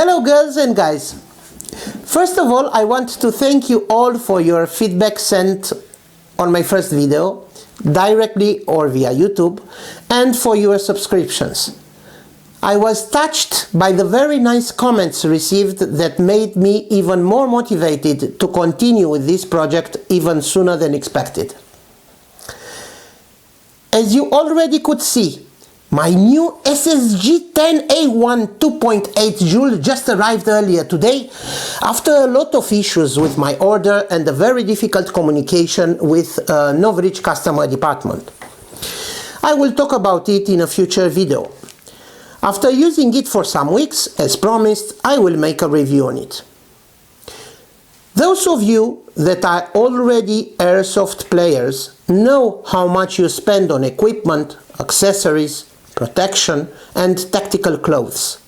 Hello girls and guys. First of all, I want to thank you all for your feedback sent on my first video, directly or via YouTube, and for your subscriptions. I was touched by the very nice comments received that made me even more motivated to continue with this project even sooner than expected. As you already could see, my new SSG10 A1 2.8 Joule just arrived earlier today after a lot of issues with my order and a very difficult communication with Novritsch customer department. I will talk about it in a future video. After using it for some weeks, as promised, I will make a review on it. Those of you that are already airsoft players know how much you spend on equipment, accessories, protection and tactical clothes.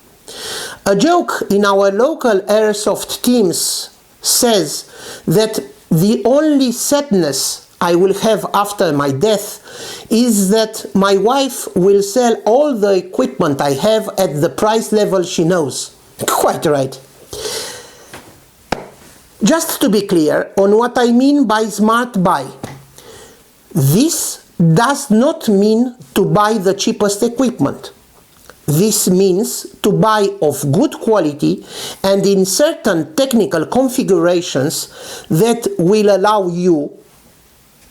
A joke in our local airsoft teams says that the only sadness I will have after my death is that my wife will sell all the equipment I have at the price level she knows. Quite right. Just to be clear on what I mean by smart buy. This does not mean to buy the cheapest equipment. This means to buy of good quality and in certain technical configurations that will allow you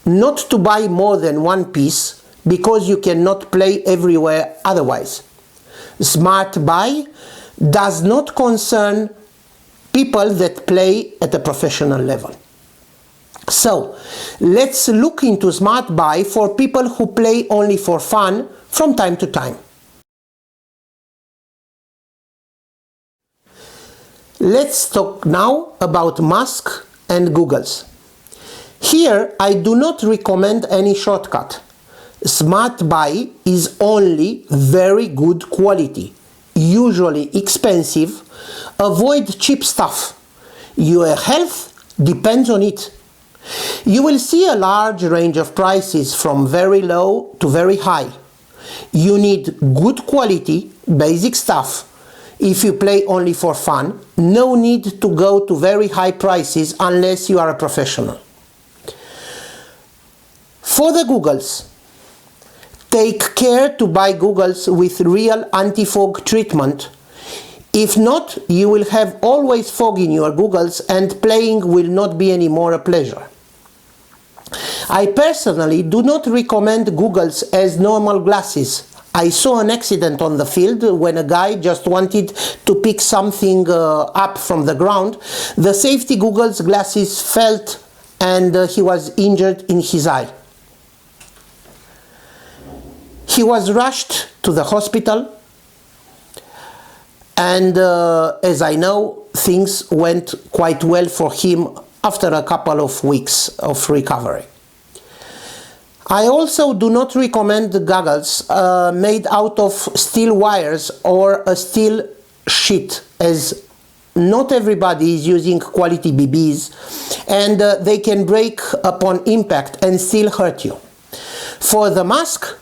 not to buy more than one piece because you cannot play everywhere otherwise. Smart buy does not concern people that play at a professional level. So, let's look into smart buy for people who play only for fun from time to time. Let's talk now about masks and goggles. Here I do not recommend any shortcut. Smart buy is only very good quality, usually expensive. Avoid cheap stuff. Your health depends on it. You will see a large range of prices from very low to very high. You need good quality, basic stuff. If you play only for fun, no need to go to very high prices unless you are a professional. For the goggles, take care to buy goggles with real anti-fog treatment. If not, you will have always fog in your goggles and playing will not be any more a pleasure. I personally do not recommend goggles as normal glasses. I saw an accident on the field when a guy just wanted to pick something up from the ground. The safety goggles glasses fell and he was injured in his eye. He was rushed to the hospital and as I know, things went quite well for him after a couple of weeks of recovery. I also do not recommend the goggles made out of steel wires or a steel sheet, as not everybody is using quality BBs and they can break upon impact and still hurt you. For the mask,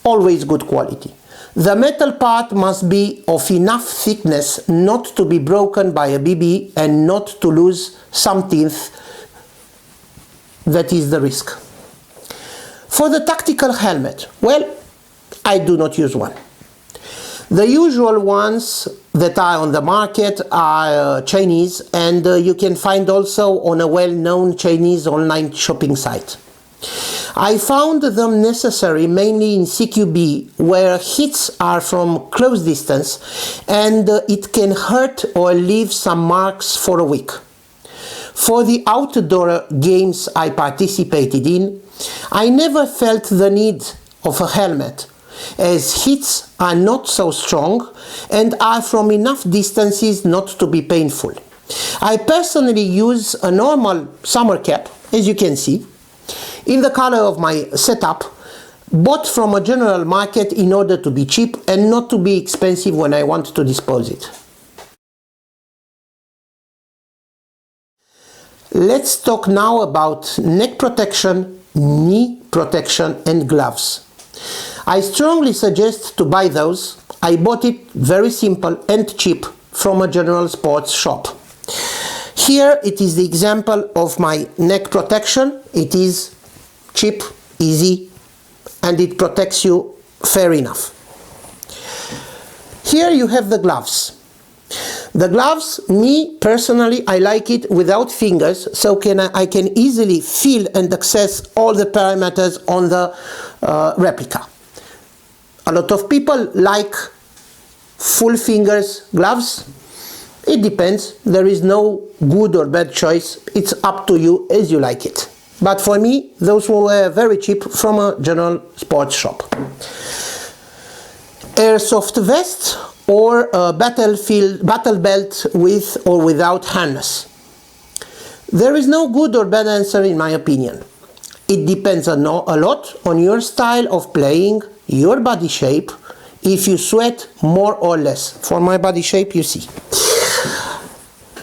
always good quality. The metal part must be of enough thickness not to be broken by a BB and not to lose some teeth. That is the risk. For the tactical helmet, well, I do not use one. The usual ones that are on the market are Chinese, and you can find also on a well-known Chinese online shopping site. I found them necessary mainly in CQB, where hits are from close distance and it can hurt or leave some marks for a week. For the outdoor games I participated in, I never felt the need of a helmet, as hits are not so strong and are from enough distances not to be painful. I personally use a normal summer cap, as you can see, in the color of my setup, bought from a general market in order to be cheap and not to be expensive when I want to dispose it. Let's talk now about neck protection, knee protection and gloves. I strongly suggest to buy those. I bought it very simple and cheap from a general sports shop. Here it is the example of my neck protection. It is cheap, easy, and it protects you fair enough. Here you have the gloves. The gloves, me personally, I like it without fingers, so I can easily feel and access all the parameters on the replica. A lot of people like full fingers gloves. It depends. There is no good or bad choice. It's up to you as you like it. But for me, those were very cheap from a general sports shop. Airsoft vest or a battle belt with or without harness. There is no good or bad answer in my opinion. It depends a lot on your style of playing, your body shape, if you sweat more or less. For my body shape, you see.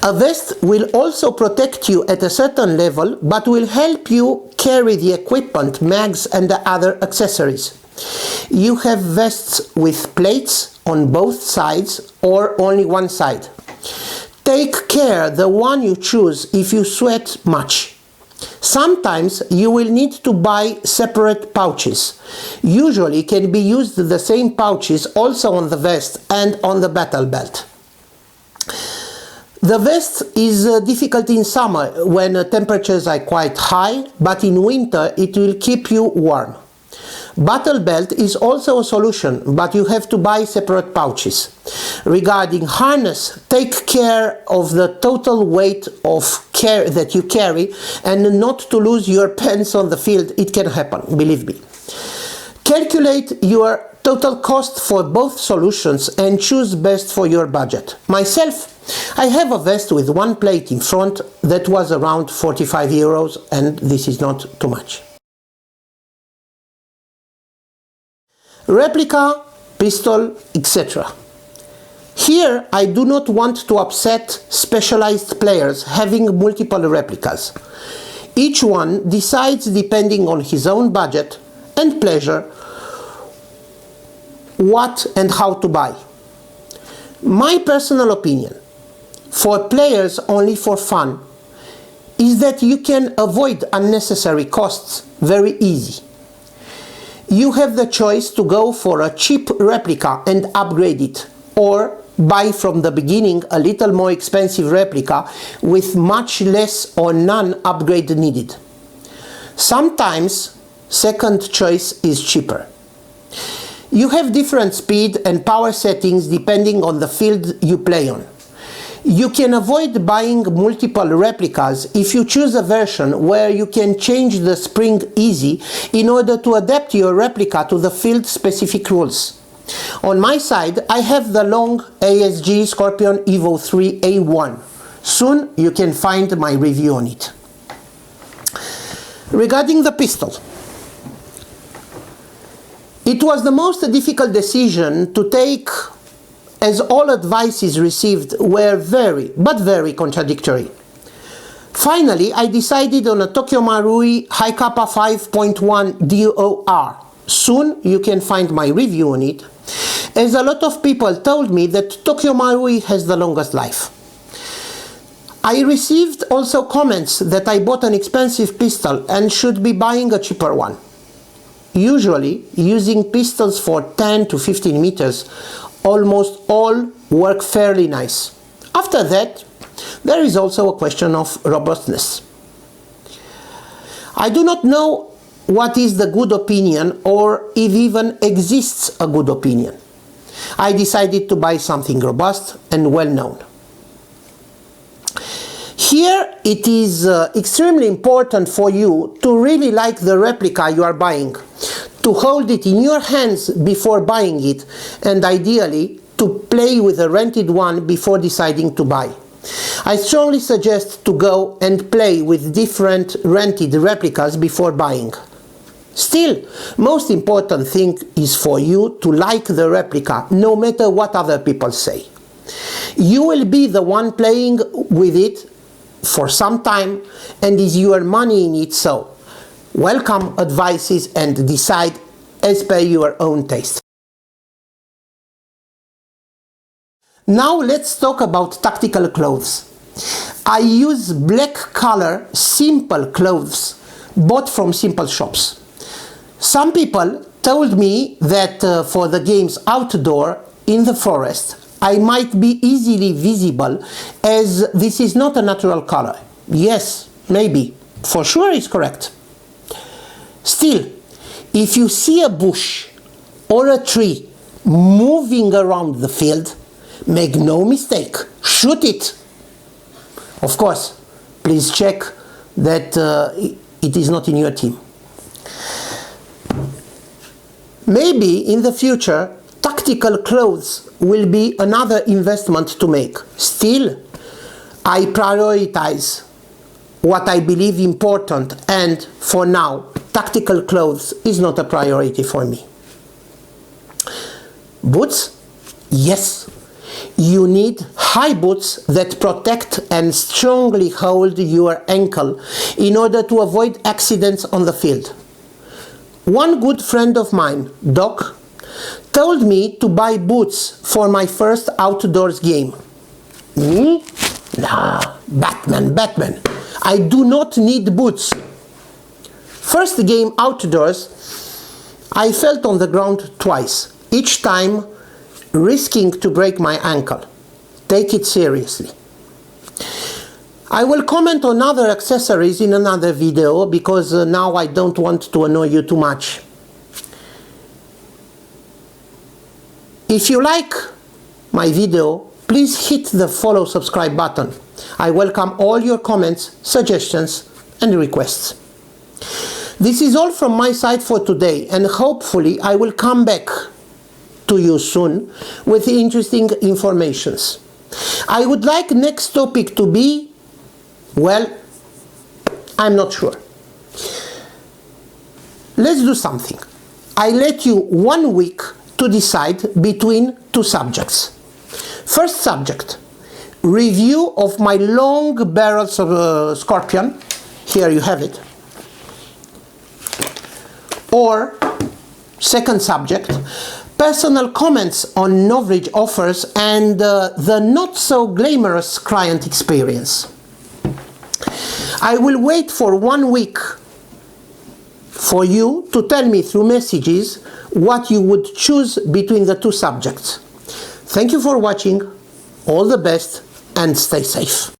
A vest will also protect you at a certain level, but will help you carry the equipment, mags and the other accessories. You have vests with plates on both sides or only one side. Take care the one you choose if you sweat much. Sometimes you will need to buy separate pouches. Usually can be used the same pouches also on the vest and on the battle belt. The vest is difficult in summer when temperatures are quite high, but in winter it will keep you warm. Battle belt is also a solution, but you have to buy separate pouches. Regarding harness, take care of the total weight that you carry and not to lose your pants on the field. It can happen, believe me. Calculate your total cost for both solutions and choose best for your budget. Myself, I have a vest with one plate in front that was around 45 euros, and this is not too much. Replica, pistol, etc. Here I do not want to upset specialized players having multiple replicas. Each one decides depending on his own budget and pleasure what and how to buy. My personal opinion, for players only for fun, is that you can avoid unnecessary costs very easy. You have the choice to go for a cheap replica and upgrade it, or buy from the beginning a little more expensive replica with much less or none upgrade needed. Sometimes second choice is cheaper. You have different speed and power settings depending on the field you play on. You can avoid buying multiple replicas if you choose a version where you can change the spring easy in order to adapt your replica to the field specific rules. On my side, I have the long ASG Scorpion Evo 3 A1. Soon you can find my review on it. Regarding the pistol, it was the most difficult decision to take, as all advices received were very contradictory. Finally, I decided on a Tokyo Marui High Kappa 5.1 DOR. Soon you can find my review on it, as a lot of people told me that Tokyo Marui has the longest life. I received also comments that I bought an expensive pistol and should be buying a cheaper one. Usually, using pistols for 10 to 15 meters, almost all work fairly nice. After that, there is also a question of robustness. I do not know what is the good opinion or if even exists a good opinion. I decided to buy something robust and well known. Here it is extremely important for you to really like the replica you are buying, to hold it in your hands before buying it, and ideally to play with a rented one before deciding to buy. I strongly suggest to go and play with different rented replicas before buying. Still, most important thing is for you to like the replica, no matter what other people say. You will be the one playing with it for some time and is your money in it, so welcome advices and decide as per your own taste. Now let's talk about tactical clothes. I use black color, simple clothes bought from simple shops. Some people told me that for the games outdoor in the forest, I might be easily visible as this is not a natural color. Yes, maybe. For sure it's correct. Still, if you see a bush or a tree moving around the field, make no mistake, shoot it. Of course, please check that it is not in your team. Maybe in the future, tactical clothes will be another investment to make. Still, I prioritize what I believe important, and for now, tactical clothes is not a priority for me. Boots? Yes. You need high boots that protect and strongly hold your ankle in order to avoid accidents on the field. One good friend of mine, Doc, told me to buy boots for my first outdoors game. Me? Nah, Batman. I do not need boots. First game outdoors, I fell on the ground twice, each time risking to break my ankle. Take it seriously. I will comment on other accessories in another video because now I don't want to annoy you too much. If you like my video, please hit the follow subscribe button. I welcome all your comments, suggestions and requests. This is all from my side for today, and hopefully I will come back to you soon with interesting informations. I would like next topic to be, well, I'm not sure. Let's do something. I let you 1 week to decide between two subjects. First subject, review of my long barrels of Scorpion. Here you have it. Or second subject, personal comments on Novritsch offers and the not so glamorous client experience. I will wait for 1 week for you to tell me through messages what you would choose between the two subjects. Thank you for watching, all the best and stay safe.